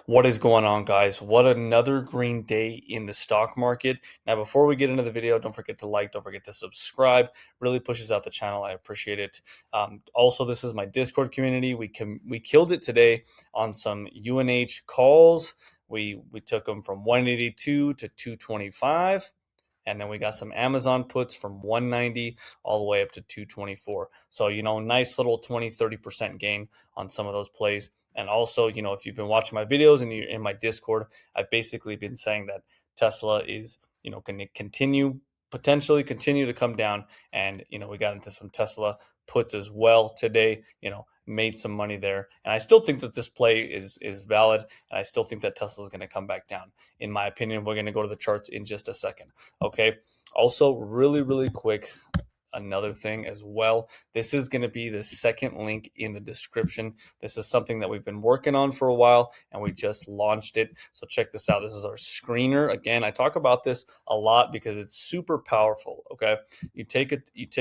What is going on, guys? What another green day in the stock market. Now, before we get into the video, don't forget to like, don't forget to subscribe. Really pushes out the channel. I appreciate it. Also, this is my Discord community. We killed it today on some UNH calls. We took them from 182 to 225. And then we got some Amazon puts from 190 all the way up to 224. So, nice little 20-30% gain on some of those plays. And also, if you've been watching my videos and you're in my Discord, I've basically been saying that Tesla is, going to potentially continue to come down. And, we got into some Tesla puts as well today, made some money there. And I still think that this play is valid. And I still think that Tesla is going to come back down. In my opinion, we're going to go to the charts in just a second. Okay. Also, really, really quick, another thing as well. This is going to be the second link in the description. This is something that we've been working on for a while and we just launched it. So check this out. This is our screener. Again, I talk about this a lot because it's super powerful. Okay. You take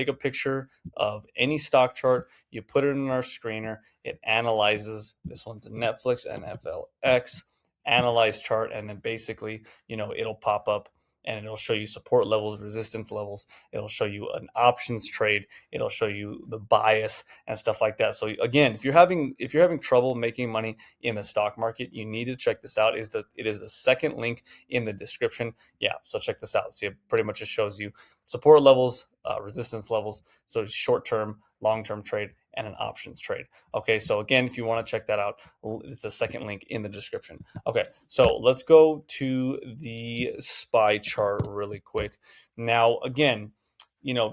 a picture of any stock chart, you put it in our screener, it analyzes. This one's a Netflix, NFLX analyze chart, and then basically, it'll pop up and it'll show you support levels, resistance levels. It'll show you an options trade. It'll show you the bias and stuff like that. So again, if you're having trouble making money in the stock market, you need to check this out. It is the second link in the description. Yeah, so check this out. See, it pretty much just shows you support levels, resistance levels. So short term, long term trade, and an options trade. Okay, so again, if you want to check that out, it's the second link in the description. Okay, so let's go to the SPY chart really quick. Now, again,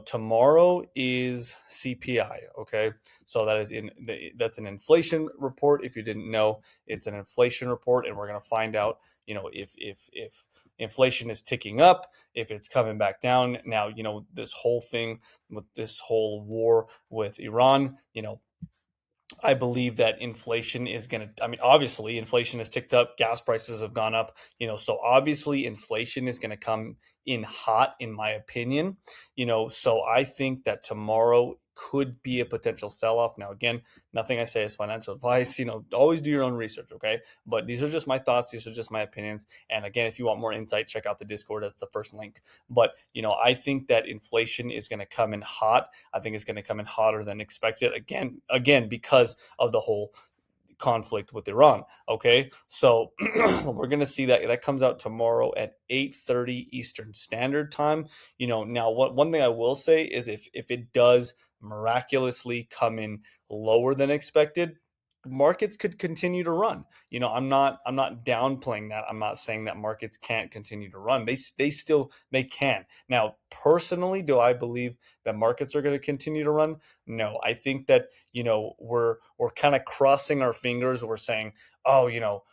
tomorrow is CPI. Okay, so that's an inflation report. If you didn't know, it's an inflation report, and we're going to find out, if inflation is ticking up, if it's coming back down. Now, this whole thing with this whole war with Iran, I believe that inflation is going to, obviously, inflation has ticked up, gas prices have gone up, so obviously inflation is going to come in hot, in my opinion, so I think that tomorrow could be a potential sell off. Now, again, nothing I say is financial advice, always do your own research, okay? But these are just my thoughts, these are just my opinions. And again, if you want more insight, check out the Discord, that's the first link. But, I think that inflation is going to come in hot. I think it's going to come in hotter than expected. Again, because of the whole conflict with Iran. Okay, so we're going to see that comes out tomorrow at 8:30 Eastern Standard Time. Now one thing I will say is if it does miraculously come in lower than expected, markets could continue to run. I'm not downplaying that. I'm not saying that markets can't continue to run. They can. Now, personally, do I believe that markets are going to continue to run? No. I think that, we're kind of crossing our fingers. We're saying, oh,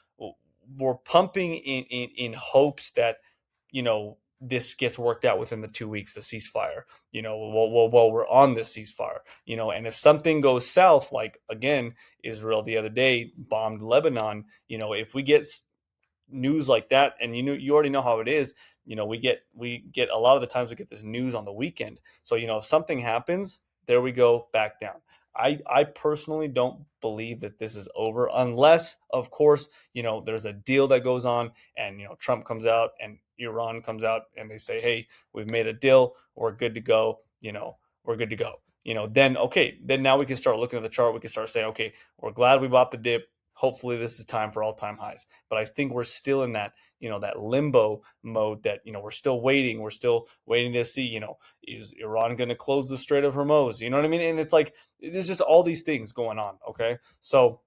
we're pumping in hopes that, this gets worked out within the 2 weeks, the ceasefire, while we're on this ceasefire, and if something goes south, like again, Israel the other day bombed Lebanon, if we get news like that, and you already know how it is, we get a lot of the times we get this news on the weekend. So, if something happens, there we go, back down. I personally don't believe that this is over unless, of course, there's a deal that goes on and, Trump comes out and Iran comes out and they say, hey, we've made a deal. We're good to go. We're good to go. Then, okay, then now we can start looking at the chart. We can start saying, okay, we're glad we bought the dip. Hopefully this is time for all-time highs. But I think we're still in that, that limbo mode that, we're still waiting. We're still waiting to see, is Iran going to close the Strait of Hormuz? You know what I mean? And it's like, there's just all these things going on. Okay. So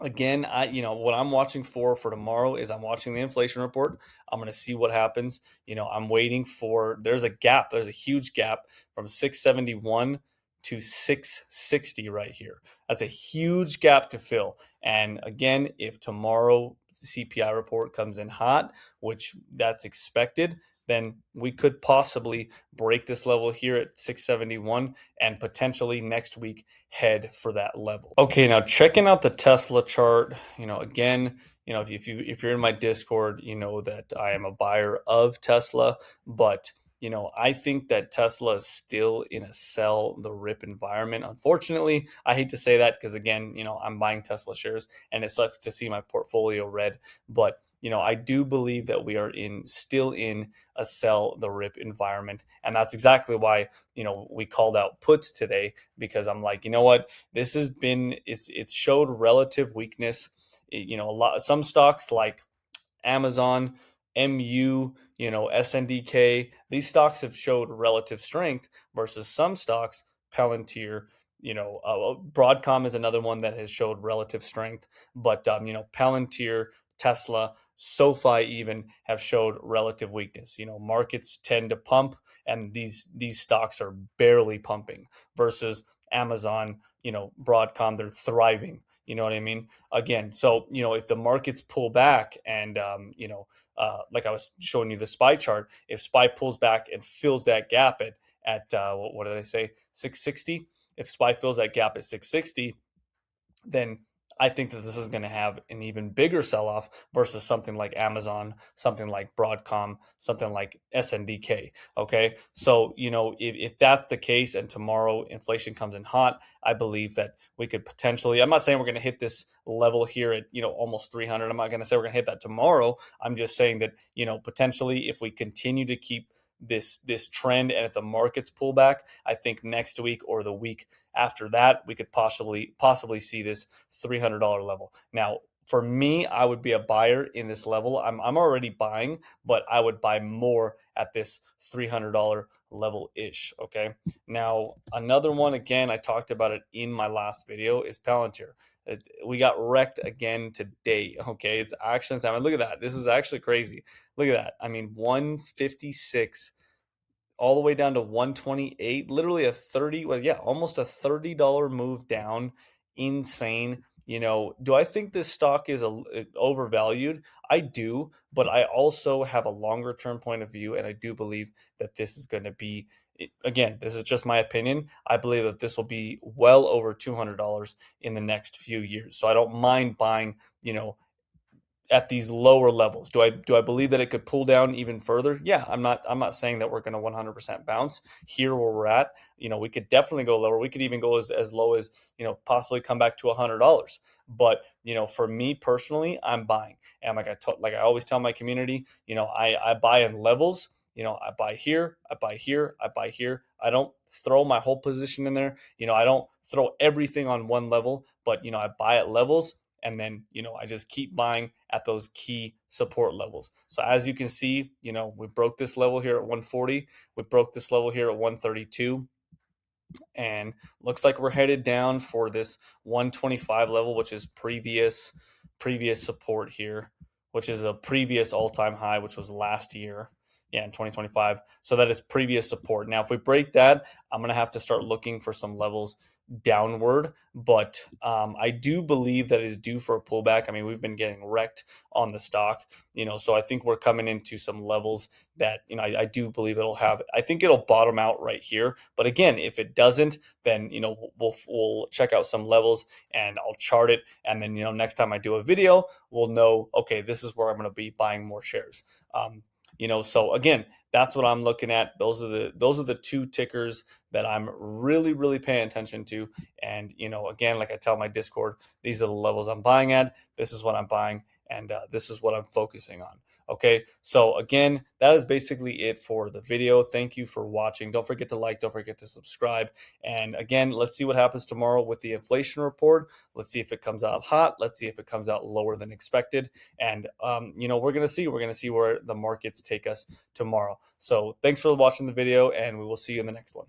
again, what I'm watching for tomorrow is I'm watching the inflation report. I'm going to see what happens. I'm waiting for, there's a huge gap from 671 to 660 right here. That's a huge gap to fill. And again, if tomorrow CPI report comes in hot, which that's expected, then we could possibly break this level here at 671 and potentially next week head for that level. Okay, now checking out the Tesla chart, again, if you're in my Discord, you know that I am a buyer of Tesla, but I think that Tesla is still in a sell the rip environment. Unfortunately, I hate to say that because, again, I'm buying Tesla shares and it sucks to see my portfolio red. But, I do believe that we are still in a sell the rip environment. And that's exactly why, we called out puts today, because I'm like, you know what? This has been, it's showed relative weakness. A lot, some stocks like Amazon, MU, SNDK. These stocks have showed relative strength versus some stocks, Palantir. Broadcom is another one that has showed relative strength, but Palantir, Tesla, SoFi even have showed relative weakness. Markets tend to pump, and these stocks are barely pumping versus Amazon, Broadcom, they're thriving. You know what I mean? Again, so if the markets pull back and like I was showing you the SPY chart, if SPY pulls back and fills that gap at what did I say, 660? If SPY fills that gap at 660, then I think that this is going to have an even bigger sell off versus something like Amazon, something like Broadcom, something like SNDK. Okay. So, if that's the case and tomorrow inflation comes in hot, I believe that we could potentially, I'm not saying we're going to hit this level here at, almost 300. I'm not going to say we're going to hit that tomorrow. I'm just saying that, potentially if we continue to keep this trend and if the markets pull back, I think next week or the week after that we could possibly see this $300 level. Now, for me, I would be a buyer in this level. I'm already buying, but I would buy more at this $300 level ish. Okay. Now, another one, again, I talked about it in my last video, is Palantir. We got wrecked again today. Okay. It's action time. Look at that. This is actually crazy. Look at that. I mean, 156 all the way down to 128, literally a 30, well, yeah, almost a $30 move down. Insane. Do I think this stock is overvalued? I do, but I also have a longer term point of view, and I do believe that this is going to be, again, this is just my opinion. I believe that this will be well over $200 in the next few years. So I don't mind buying, at these lower levels. Do I believe that it could pull down even further? Yeah, I'm not saying that we're going to 100% bounce here where we're at. We could definitely go lower. We could even go as low as, possibly come back to $100. But, for me personally, I'm buying. And like I always tell my community, I buy in levels. I buy here, I buy here, I buy here. I don't throw my whole position in there. I don't throw everything on one level, but I buy at levels, and then I just keep buying at those key support levels. So as you can see, we broke this level here at 140, we broke this level here at 132, and looks like we're headed down for this 125 level, which is previous support here, which is a previous all-time high, which was last year, yeah, in 2025. So that is previous support. Now if we break that, I'm going to have to start looking for some levels downward, but I do believe that is due for a pullback. I mean, we've been getting wrecked on the stock, so I think we're coming into some levels that I do believe I think it'll bottom out right here. But again, if it doesn't, then we'll check out some levels and I'll chart it, and then next time I do a video, we'll know, okay, this is where I'm going to be buying more shares. So again, that's what I'm looking at. Those are the two tickers that I'm really, really paying attention to. And again, like I tell my Discord, these are the levels I'm buying at. This is what I'm buying, and this is what I'm focusing on. Okay, so again, that is basically it for the video. Thank you for watching. Don't forget to like, don't forget to subscribe. And again, let's see what happens tomorrow with the inflation report. Let's see if it comes out hot. Let's see if it comes out lower than expected. And we're gonna see where the markets take us tomorrow. So thanks for watching the video, and we will see you in the next one.